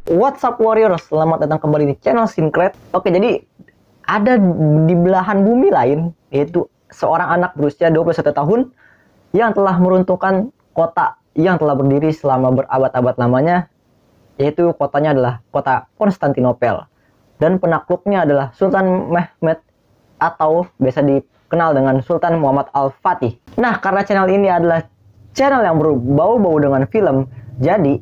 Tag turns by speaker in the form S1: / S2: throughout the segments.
S1: What's up warrior, selamat datang kembali di channel Syncret. Oke, jadi ada di belahan bumi lain, yaitu seorang anak berusia 21 tahun yang telah meruntuhkan kota yang telah berdiri selama berabad-abad lamanya, yaitu kotanya adalah kota Konstantinopel. Dan penakluknya adalah Sultan Mehmed atau biasa dikenal dengan Sultan Muhammad Al-Fatih. Nah, karena channel ini adalah channel yang berbau-bau dengan film, jadi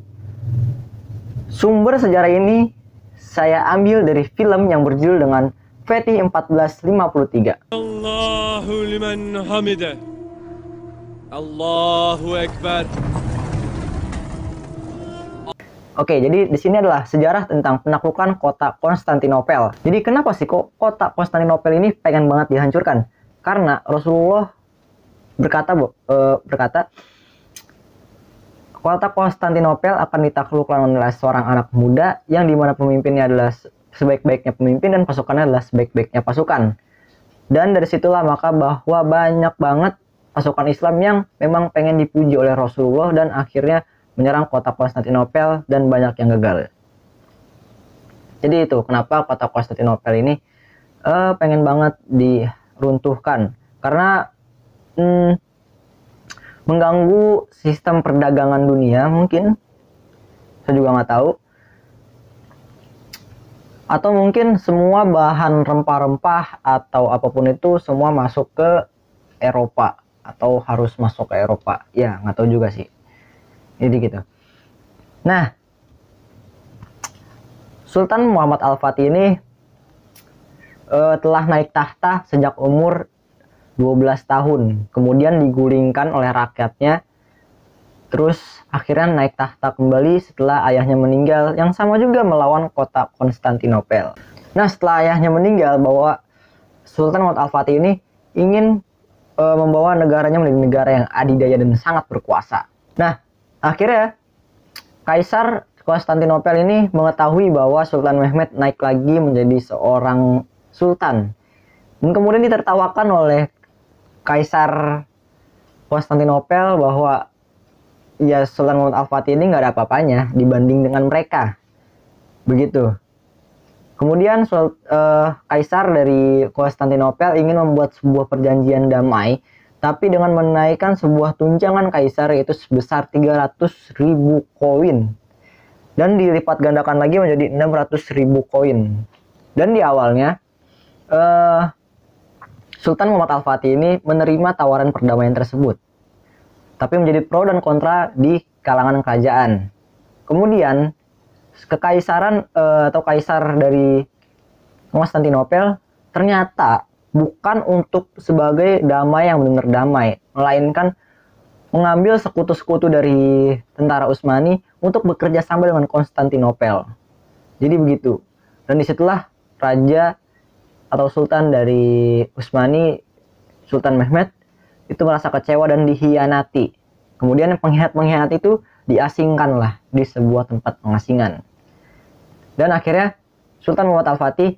S1: sumber sejarah ini saya ambil dari film yang berjudul dengan Fatih 1453.
S2: Allahu liman hamidah. Allahu Akbar.
S1: Oke, jadi di sini adalah sejarah tentang penaklukan kota Konstantinopel. Jadi kenapa sih kok kota Konstantinopel ini pengen banget dihancurkan? Karena Rasulullah berkata kota Konstantinopel akan ditaklukkan oleh seorang anak muda yang dimana pemimpinnya adalah sebaik-baiknya pemimpin dan pasukannya adalah sebaik-baiknya pasukan. Dan dari situlah maka bahwa banyak banget pasukan Islam yang memang pengen dipuji oleh Rasulullah dan akhirnya menyerang kota Konstantinopel dan banyak yang gagal. Jadi itu kenapa kota Konstantinopel ini pengen banget diruntuhkan, karena mengganggu sistem perdagangan dunia mungkin, saya juga nggak tahu, atau mungkin semua bahan rempah-rempah atau apapun itu semua masuk ke Eropa atau harus masuk ke Eropa, ya nggak tahu juga sih, jadi gitu. Nah, Sultan Muhammad Al-Fatih ini telah naik tahta sejak umur 12 tahun, kemudian digulingkan oleh rakyatnya, terus akhirnya naik tahta kembali setelah ayahnya meninggal, yang sama juga melawan kota Konstantinopel. Nah, setelah ayahnya meninggal, bahwa Sultan Muhammad Al-Fatih ini ingin membawa negaranya menjadi negara yang adidaya dan sangat berkuasa. Nah, akhirnya Kaisar Konstantinopel ini mengetahui bahwa Sultan Mehmed naik lagi menjadi seorang sultan, dan kemudian ditertawakan oleh Kaisar Konstantinopel bahwa ya Sultan Muhammad Al-Fatih ini nggak ada apa-apanya dibanding dengan mereka, begitu. Kemudian Kaisar dari Konstantinopel ingin membuat sebuah perjanjian damai, tapi dengan menaikkan sebuah tunjangan Kaisar yaitu sebesar 300.000 koin dan dilipat gandakan lagi menjadi 600.000 koin. Dan di awalnya Sultan Muhammad Al-Fatih ini menerima tawaran perdamaian tersebut, tapi menjadi pro dan kontra di kalangan kerajaan. Kemudian kekaisaran atau kaisar dari Konstantinopel ternyata bukan untuk sebagai damai yang benar damai, melainkan mengambil sekutu-sekutu dari tentara Utsmani untuk bekerja sama dengan Konstantinopel. Jadi begitu. Dan disitulah raja atau sultan dari Utsmani, Sultan Mehmed, itu merasa kecewa dan dihianati. Kemudian pengkhianat-pengkhianat itu diasingkan lah di sebuah tempat pengasingan. Dan akhirnya Sultan Muhammad Al-Fatih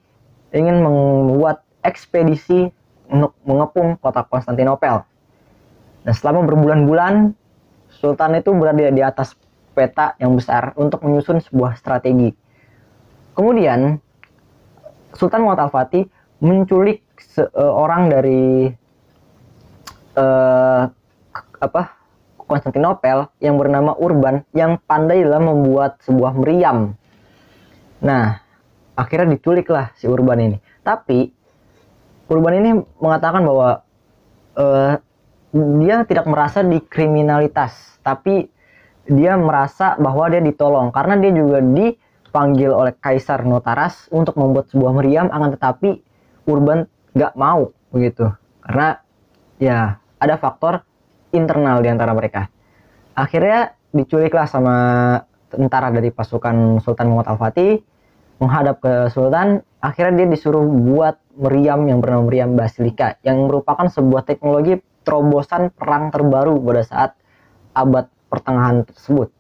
S1: ingin membuat ekspedisi untuk mengepung kota Konstantinopel. Dan selama berbulan-bulan, Sultan itu berada di atas peta yang besar untuk menyusun sebuah strategi. Kemudian Sultan Muhammad Al-Fatih menculik seorang dari Konstantinopel yang bernama Urban, yang pandai dalam membuat sebuah meriam. Nah, akhirnya diculiklah si Urban ini. Tapi Urban ini mengatakan bahwa dia tidak merasa dikriminalitas, tapi dia merasa bahwa dia ditolong karena dia juga dipanggil oleh Kaisar Notaras untuk membuat sebuah meriam, akan tetapi Urban nggak mau begitu, karena ya ada faktor internal di antara mereka. Akhirnya diculiklah sama tentara dari pasukan Sultan Muhammad Al-Fatih, menghadap ke Sultan. Akhirnya dia disuruh buat meriam yang bernama meriam Basilika, yang merupakan sebuah teknologi terobosan perang terbaru pada saat abad pertengahan tersebut.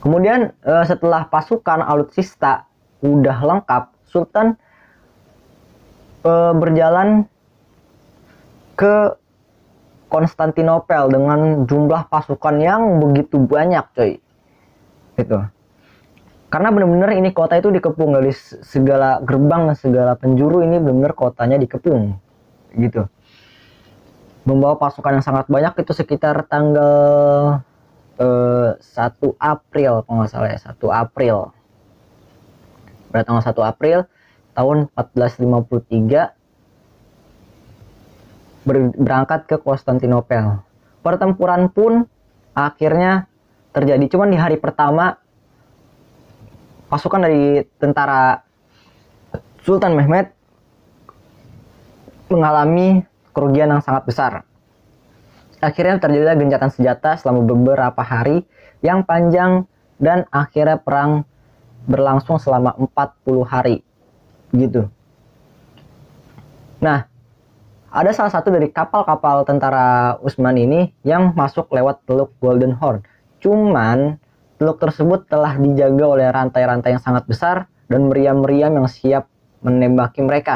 S1: Kemudian setelah pasukan alutsista udah lengkap, Sultan berjalan ke Konstantinopel dengan jumlah pasukan yang begitu banyak, coy. Gitu. Karena benar-benar ini kota itu dikepung dari segala gerbang dan segala penjuru, ini benar-benar kotanya dikepung. Gitu. Membawa pasukan yang sangat banyak, itu sekitar tanggal 1 April kalau nggak salah ya, 1 April. Pada tanggal 1 April tahun 1453 berangkat ke Konstantinopel. Pertempuran pun akhirnya terjadi. Cuman di hari pertama pasukan dari tentara Sultan Mehmed mengalami kerugian yang sangat besar. Akhirnya terjadi gencatan senjata selama beberapa hari yang panjang dan akhirnya perang berlangsung selama 40 hari. Gitu. Nah, ada salah satu dari kapal-kapal tentara Utsmani ini yang masuk lewat Teluk Golden Horn. Cuman teluk tersebut telah dijaga oleh rantai-rantai yang sangat besar dan meriam-meriam yang siap menembaki mereka.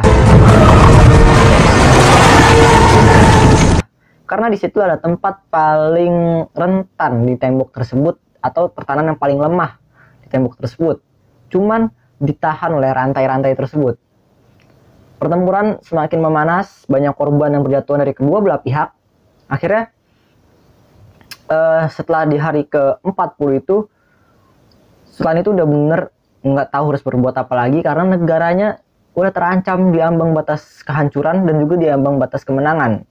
S1: Karena di situ ada tempat paling rentan di tembok tersebut atau pertahanan yang paling lemah di tembok tersebut. Cuman ditahan oleh rantai-rantai tersebut. Pertempuran semakin memanas, banyak korban yang berjatuhan dari kedua belah pihak. Akhirnya setelah di hari ke-40 itu, Sultan itu udah bener nggak tahu harus berbuat apa lagi karena negaranya udah terancam di ambang batas kehancuran dan juga di ambang batas kemenangan.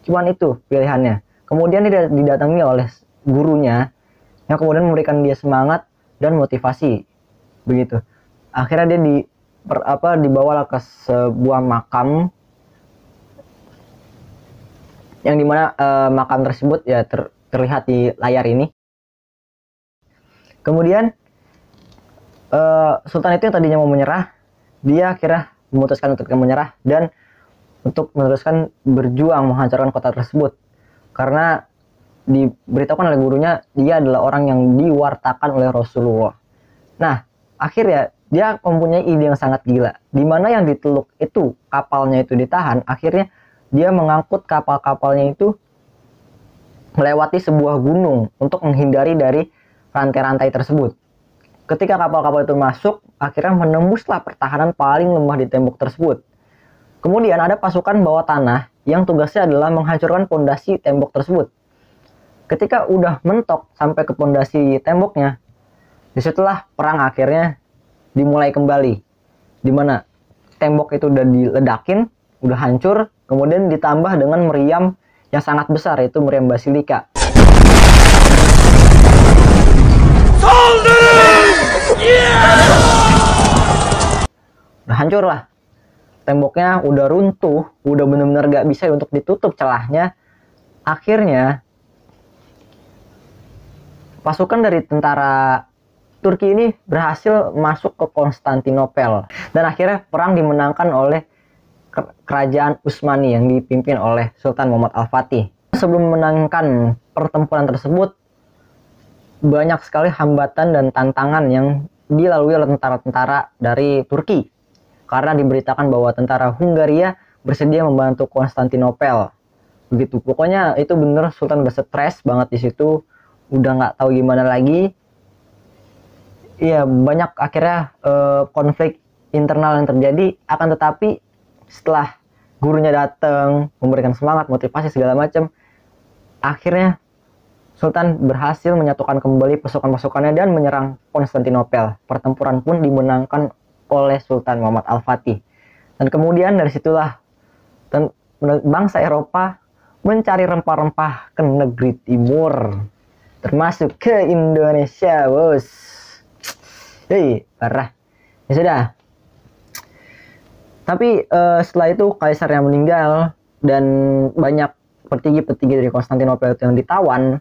S1: Cuman itu pilihannya. Kemudian dia didatangi oleh gurunya yang kemudian memberikan dia semangat dan motivasi. Begitu. Akhirnya dia dibawalah ke sebuah makam yang dimana makam tersebut ya terlihat di layar ini. Kemudian Sultan itu yang tadinya mau menyerah, dia akhirnya memutuskan untuk menyerah dan untuk meneruskan berjuang menghancurkan kota tersebut. Karena diberitakan oleh gurunya dia adalah orang yang diwartakan oleh Rasulullah. Nah, akhirnya dia mempunyai ide yang sangat gila. Di mana yang di teluk itu kapalnya itu ditahan, akhirnya dia mengangkut kapal-kapalnya itu melewati sebuah gunung untuk menghindari dari rantai-rantai tersebut. Ketika kapal-kapal itu masuk, akhirnya menembuslah pertahanan paling lemah di tembok tersebut. Kemudian ada pasukan bawah tanah yang tugasnya adalah menghancurkan pondasi tembok tersebut. Ketika udah mentok sampai ke pondasi temboknya, disitulah perang akhirnya dimulai kembali. Dimana tembok itu udah diledakin, udah hancur, kemudian ditambah dengan meriam yang sangat besar, yaitu meriam basilika. Udah hancur lah. Temboknya udah runtuh, udah bener-bener gak bisa untuk ditutup celahnya. Akhirnya pasukan dari tentara Turki ini berhasil masuk ke Konstantinopel dan akhirnya perang dimenangkan oleh kerajaan Utsmani yang dipimpin oleh Sultan Muhammad Al-Fatih. Sebelum memenangkan pertempuran tersebut, banyak sekali hambatan dan tantangan yang dilalui oleh tentara-tentara dari Turki. Karena diberitakan bahwa tentara Hungaria bersedia membantu Konstantinopel. Begitu. Pokoknya itu bener Sultan udah stres banget di situ, udah nggak tahu gimana lagi. Iya, banyak akhirnya konflik internal yang terjadi. Akan tetapi setelah gurunya datang memberikan semangat, motivasi segala macam, akhirnya Sultan berhasil menyatukan kembali pasukan-pasukannya dan menyerang Konstantinopel. Pertempuran pun dimenangkan oleh Sultan Muhammad Al-Fatih. Dan kemudian dari situlah bangsa Eropa mencari rempah-rempah ke negeri timur, termasuk ke Indonesia, bos. Hei, parah. Ya sudah. Tapi setelah itu kaisar yang meninggal dan banyak petinggi-petinggi dari Konstantinopel itu yang ditawan,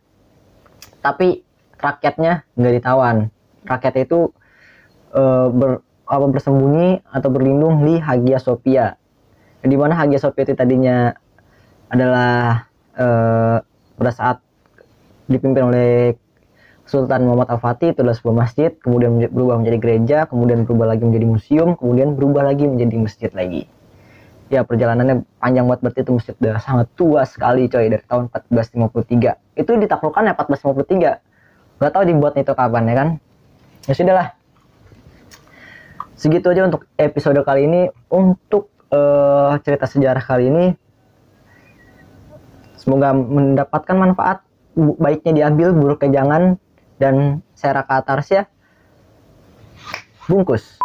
S1: tapi rakyatnya nggak ditawan. Rakyat itu bersembunyi atau berlindung di Hagia Sophia. Di mana Hagia Sophia itu tadinya adalah pada saat dipimpin oleh Sultan Muhammad Al-Fatih itu adalah sebuah masjid, kemudian berubah menjadi gereja, kemudian berubah lagi menjadi museum, kemudian berubah lagi menjadi masjid lagi. Ya, perjalanannya panjang banget, berarti itu masjid udah sangat tua sekali coy, dari tahun 1453. Itu ditaklukkan ya 1453. Gak tahu dibuatnya itu kapan ya kan. Ya sudahlah. Segitu aja untuk episode kali ini. Untuk cerita sejarah kali ini, semoga mendapatkan manfaat. Baiknya diambil, buruknya jangan. Dan saya Raka Atarsya, bungkus.